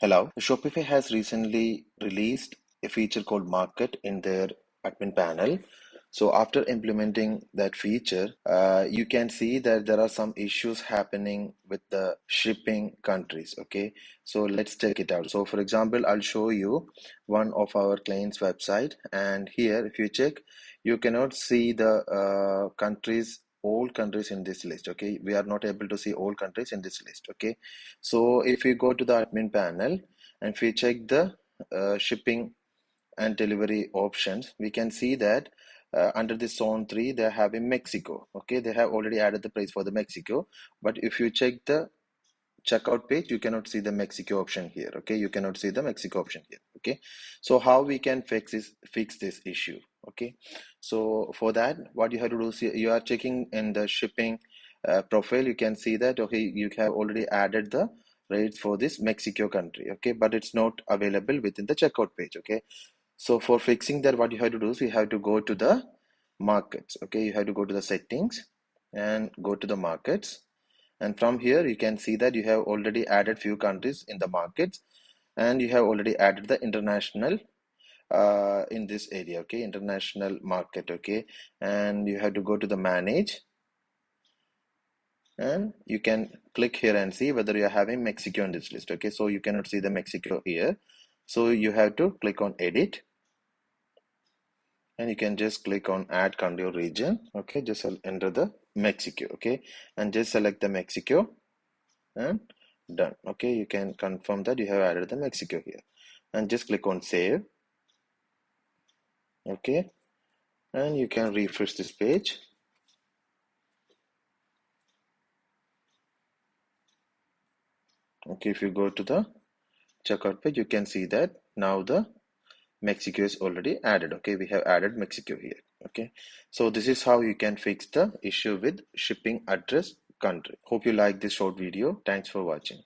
Hello. Shopify has recently released a feature called Market in their admin panel. So after implementing that feature, you can see that there are some issues happening with the shipping countries. Okay, so let's check it out. So for example, I'll show you one of our client's website, and here, if you check, you cannot see the all countries in this list. Okay, we are not able to see all countries in this list. Okay, so if we go to the admin panel and if we check the shipping and delivery options, we can see that under the zone 3 they have in Mexico. Okay, they have already added the price for the Mexico, but if you check the checkout page, you cannot see the Mexico option here. Okay, you cannot see the Mexico option here. Okay, so how we can fix this issue? Okay, so for that, what you have to do is you are checking in the shipping profile. You can see that okay, you have already added the rates for this Mexico country. Okay, but it's not available within the checkout page. Okay, so for fixing that, what you have to do is you have to go to the markets. Okay, you have to go to the settings and go to the markets, and from here you can see that you have already added few countries in the markets, and you have already added the international in this area. Okay, international market. Okay, and you have to go to the manage, and you can click here and see whether you are having Mexico on this list. Okay, so you cannot see the Mexico here, so you have to click on edit, and you can just click on add country or region. Okay, just enter the Mexico. Okay, and just select the Mexico and done. Okay, you can confirm that you have added the Mexico here, and just click on save. Okay, and you can refresh this page. Okay, if you go to the checkout page, you can see that now the Mexico is already added. Okay, we have added Mexico here. Okay, so this is how you can fix the issue with shipping address country. Hope you like this short video. Thanks for watching.